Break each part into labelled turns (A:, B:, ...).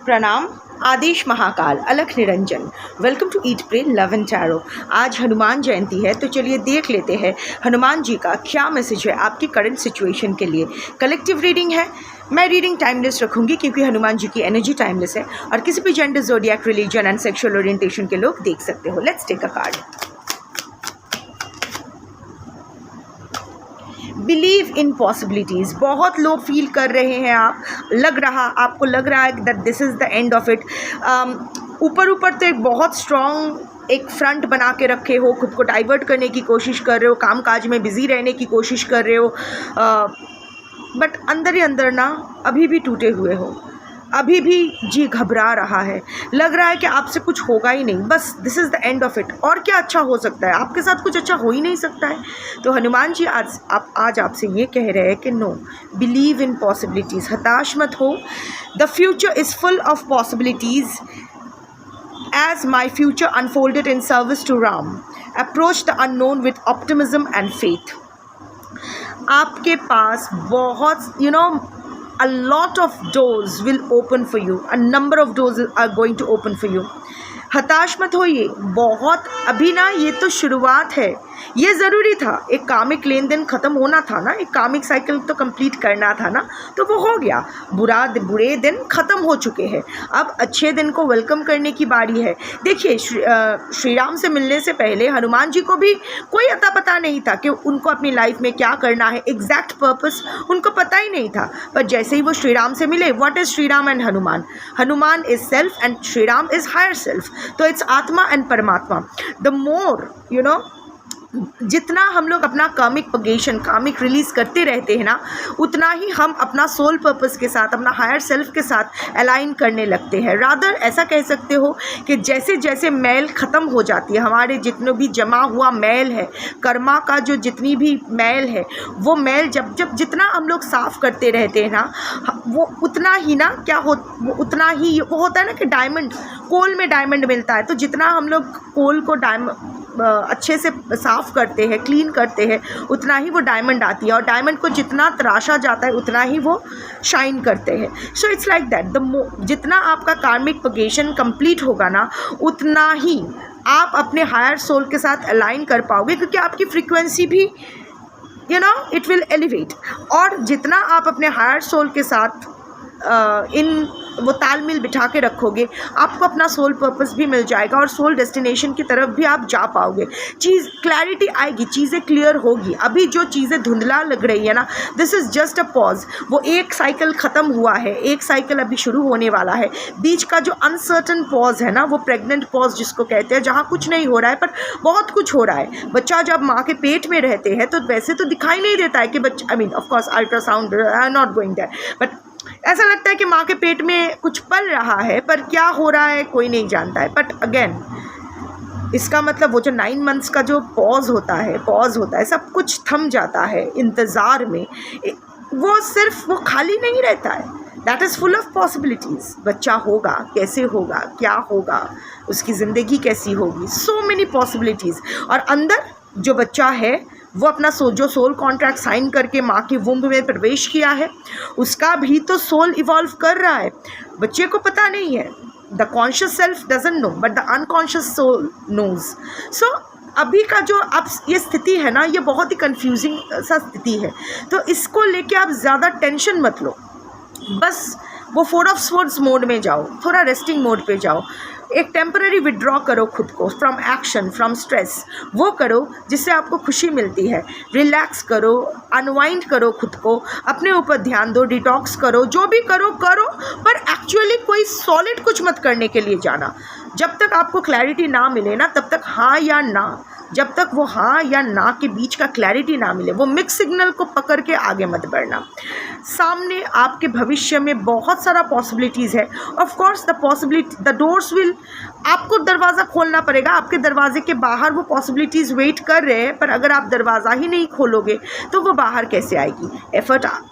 A: प्रणाम। आदेश महाकाल, अलख निरंजन। Welcome to eat pray love and tarot. आज हनुमान जयंती है, तो चलिए देख लेते हैं हनुमान जी का क्या मैसेज है आपकी करंट सिचुएशन के लिए। कलेक्टिव रीडिंग है, मैं रीडिंग टाइमलेस रखूंगी क्योंकि हनुमान जी की एनर्जी टाइमलेस है और किसी भी gender, zodiac, religion and sexual orientation के लोग देख सकते हो। Let's take a card. Believe in possibilities, बहुत लो फील कर रहे हैं आप, आपको लग रहा है that this is the end of it. ऊपर तो एक बहुत स्ट्रॉन्ग एक फ्रंट बना के रखे हो, खुद को डाइवर्ट करने की कोशिश कर रहे हो, काम काज में बिज़ी रहने की कोशिश कर रहे हो, बट अंदर ही अंदर ना अभी भी टूटे हुए हो, अभी भी जी घबरा रहा है, लग रहा है कि आपसे कुछ होगा ही नहीं, बस this is the end of it. और क्या अच्छा हो सकता है, आपके साथ कुछ अच्छा हो ही नहीं सकता है। तो हनुमान जी आज आपसे ये कह रहे हैं कि नो, बिलीव इन पॉसिबिलिटीज़, हताश मत हो। The future is full of possibilities as my future unfolded in service to Ram. Approach the unknown with optimism and faith. आपके पास बहुत a lot of doors will open for you. A number of doors are going to open for you. हताश मत होइए, बहुत अभी ना, ये तो शुरुआत है। ये ज़रूरी था, एक कामिक लेन देन ख़त्म होना था ना, एक कामिक साइकिल तो कंप्लीट करना था ना, तो वो हो गया। बुरे दिन ख़त्म हो चुके हैं, अब अच्छे दिन को वेलकम करने की बारी है। देखिए, श्री राम से मिलने से पहले हनुमान जी को भी कोई अता पता नहीं था कि उनको अपनी लाइफ में क्या करना है, एग्जैक्ट पर्पस उनको पता ही नहीं था। पर जैसे ही वो श्री राम से मिले, what is Shri Ram and Hanuman? Hanuman is self and Shri Ram is higher self, तो it's atma and paramatma. The more जितना हम लोग अपना कामिक रिलीज़ करते रहते हैं ना, उतना ही हम अपना सोल पर्पस के साथ, अपना हायर सेल्फ के साथ अलाइन करने लगते हैं। रादर ऐसा कह सकते हो कि जैसे जैसे मैल ख़त्म हो जाती है, हमारे जितने भी जमा हुआ मैल है, कर्मा का जो जितनी भी मैल है, वो मैल जब जितना हम लोग साफ़ करते रहते हैं ना, वो उतना ही ना वो उतना ही वो होता है ना कि डायमंड, कोल में डायमंड मिलता है। तो जितना हम लोग कोल को अच्छे से साफ़ करते हैं, क्लीन करते हैं, उतना ही वो डायमंड आती है, और डायमंड को जितना तराशा जाता है उतना ही वो शाइन करते हैं। सो इट्स लाइक दैट, जितना आपका कार्मिक पगेशन कंप्लीट होगा ना, उतना ही आप अपने हायर सोल के साथ अलाइन कर पाओगे, क्योंकि आपकी फ्रीक्वेंसी भी इट विल एलिवेट। और जितना आप अपने हायर सोल के साथ वो तालमेल बिठा के रखोगे, आपको अपना सोल पर्पस भी मिल जाएगा और सोल डेस्टिनेशन की तरफ भी आप जा पाओगे। क्लैरिटी आएगी, चीज़ें क्लियर होगी। अभी जो चीज़ें धुंधला लग रही है ना, this is just a pause. वो एक साइकिल ख़त्म हुआ है, एक साइकिल अभी शुरू होने वाला है। बीच का जो अनसर्टन पॉज है ना, वो प्रेग्नेंट पॉज जिसको कहते हैं, जहाँ कुछ नहीं हो रहा है पर बहुत कुछ हो रहा है। बच्चा जब माँ के पेट में रहते हैं तो वैसे तो दिखाई नहीं देता है कि बच्चा, I mean of course ultrasound, I am not going there, but ऐसा लगता है कि माँ के पेट में कुछ पल रहा है, पर क्या हो रहा है कोई नहीं जानता है। बट अगेन, इसका मतलब वो जो 9 मंथ्स का जो पॉज होता है, सब कुछ थम जाता है इंतज़ार में। वो सिर्फ वो खाली नहीं रहता है, that is full of possibilities. बच्चा होगा, कैसे होगा, क्या होगा, उसकी ज़िंदगी कैसी होगी, सो मेनी पॉसिबिलिटीज़। और अंदर जो बच्चा है, वो अपना जो सोल कॉन्ट्रैक्ट साइन करके माँ के वुम्ब में प्रवेश किया है, उसका भी तो सोल इवॉल्व कर रहा है। बच्चे को पता नहीं है, the conscious self doesn't know, but the unconscious soul knows. So अभी का जो अब ये स्थिति है ना, ये बहुत ही कंफ्यूजिंग सा स्थिति है। तो इसको लेके आप ज़्यादा टेंशन मत लो, बस वो 4 ऑफ स्वॉर्ड्स मोड में जाओ, थोड़ा रेस्टिंग मोड पे जाओ, एक टेम्पररी विड्रॉ करो खुद को फ्रॉम एक्शन, फ्रॉम स्ट्रेस। वो करो जिससे आपको खुशी मिलती है। रिलैक्स करो, अनवाइंड करो खुद को, अपने ऊपर ध्यान दो, डिटॉक्स करो, जो भी करो, पर एक्चुअली कोई सॉलिड कुछ मत करने के लिए जाना। जब तक आपको क्लैरिटी ना मिले ना, तब तक हाँ या ना, जब तक वो हाँ या ना के बीच का क्लैरिटी ना मिले, वो मिक्स सिग्नल को पकड़ के आगे मत बढ़ना। सामने आपके भविष्य में बहुत सारा पॉसिबिलिटीज़ है। Of course the doors will, आपको दरवाज़ा खोलना पड़ेगा, आपके दरवाजे के बाहर वो पॉसिबिलिटीज़ वेट कर रहे हैं, पर अगर आप दरवाज़ा ही नहीं खोलोगे तो वो बाहर कैसे आएगी?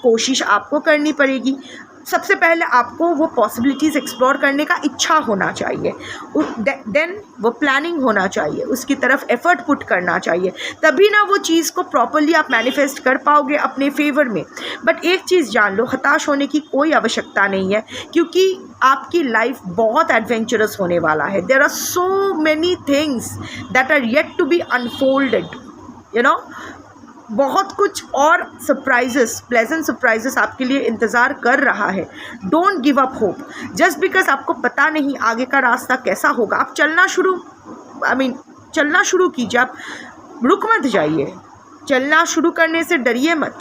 A: कोशिश आपको करनी पड़ेगी। सबसे पहले आपको वो पॉसिबिलिटीज़ एक्सप्लोर करने का इच्छा होना चाहिए, देन वो प्लानिंग होना चाहिए, उसकी तरफ एफर्ट पुट करना चाहिए, तभी ना वो चीज़ को प्रॉपरली आप मैनिफेस्ट कर पाओगे अपने फेवर में। बट एक चीज़ जान लो, हताश होने की कोई आवश्यकता नहीं है, क्योंकि आपकी लाइफ बहुत एडवेंचरस होने वाला है। There are so many things that are yet to be unfolded, you know, बहुत कुछ और सरप्राइजेस, प्लेजेंट सरप्राइजेस आपके लिए इंतज़ार कर रहा है। Don't give up hope just because आपको पता नहीं आगे का रास्ता कैसा होगा। आप चलना शुरू कीजिए, आप रुक मत जाइए, चलना शुरू करने से डरिए मत।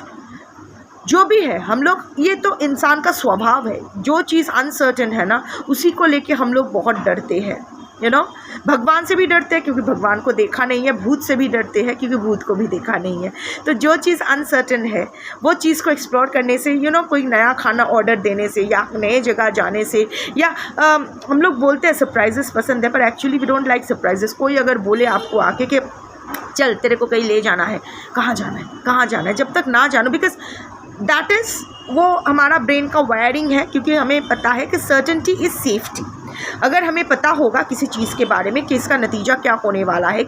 A: जो भी है, हम लोग, ये तो इंसान का स्वभाव है, जो चीज़ अनसर्टेन है ना उसी को लेके हम लोग बहुत डरते हैं, यू नो। भगवान से भी डरते हैं क्योंकि भगवान को देखा नहीं है, भूत से भी डरते हैं क्योंकि भूत को भी देखा नहीं है। तो जो चीज़ अनसर्टेन है वो चीज़ को एक्सप्लोर करने से, यू नो, कोई नया खाना ऑर्डर देने से या नए जगह जाने से, या हम लोग बोलते हैं सरप्राइजेस पसंद है, पर actually we don't like surprises. कोई अगर बोले आपको आके कि चल तेरे को कहीं ले जाना है, कहाँ जाना है, जब तक ना जानो, बिकॉज दैट इज़, वो हमारा ब्रेन का वायरिंग है, क्योंकि हमें पता है कि सर्टेनिटी इज़ सेफ्टी। अगर हमें पता होगा किसी चीज़ के बारे में कि इसका नतीजा क्या होने वाला है,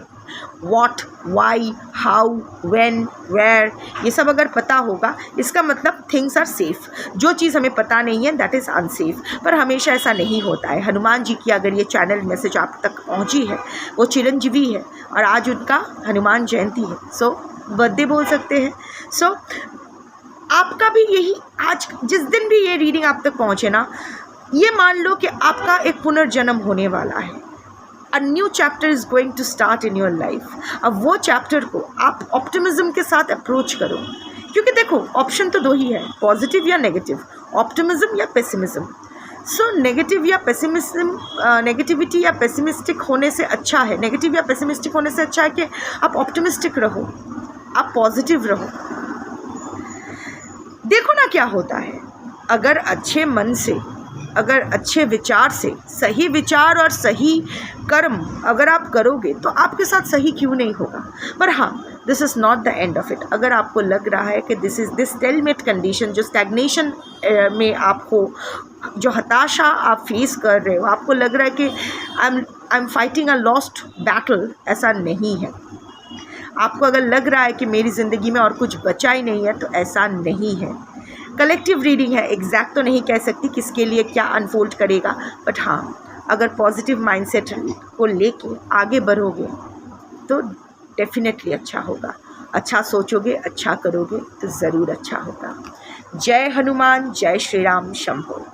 A: what, why, how, when, where, ये सब अगर पता होगा, इसका मतलब थिंग्स आर सेफ़। जो चीज़ हमें पता नहीं है दैट इज़ अनसेफ। पर हमेशा ऐसा नहीं होता है। हनुमान जी की अगर ये चैनल मैसेज आप तक पहुंची है, वो चिरंजीवी है और आज उनका हनुमान जयंती है, सो बर्थडे बोल सकते हैं। सो आपका भी यही, आज जिस दिन भी ये रीडिंग आप तक पहुँचे ना, ये मान लो कि आपका एक पुनर्जन्म होने वाला है। A new chapter is going to start in your life. अब वो चैप्टर को आप ऑप्टिमिज्म के साथ अप्रोच करो, क्योंकि देखो ऑप्शन तो दो ही है, पॉजिटिव या नेगेटिव, ऑप्टिमिज्म या पेसिमिज्म। सो नेगेटिव या पेसिमिज्म, नेगेटिविटी या पेसिमिस्टिक होने से अच्छा है, नेगेटिव या पेसिमिस्टिक होने से अच्छा है कि आप ऑप्टिमिस्टिक रहो, आप पॉजिटिव रहो। देखो ना क्या होता है, अगर अच्छे मन से, अगर अच्छे विचार से, सही विचार और सही कर्म अगर आप करोगे तो आपके साथ सही क्यों नहीं होगा। पर हाँ, this is not the end of it. अगर आपको लग रहा है कि this is this stalemate condition, जो स्टैग्नेशन में आपको, जो हताशा आप फेस कर रहे हो, आपको लग रहा है कि I am fighting a lost battle, ऐसा नहीं है। आपको अगर लग रहा है कि मेरी ज़िंदगी में और कुछ बचा ही नहीं है, तो ऐसा नहीं है। कलेक्टिव रीडिंग है, एग्जैक्ट तो नहीं कह सकती किसके लिए क्या अनफोल्ड करेगा, बट हाँ, अगर पॉजिटिव माइंडसेट को लेके आगे बढ़ोगे तो डेफिनेटली अच्छा होगा। अच्छा सोचोगे, अच्छा करोगे तो ज़रूर अच्छा होगा। जय हनुमान, जय श्री राम, शंभो।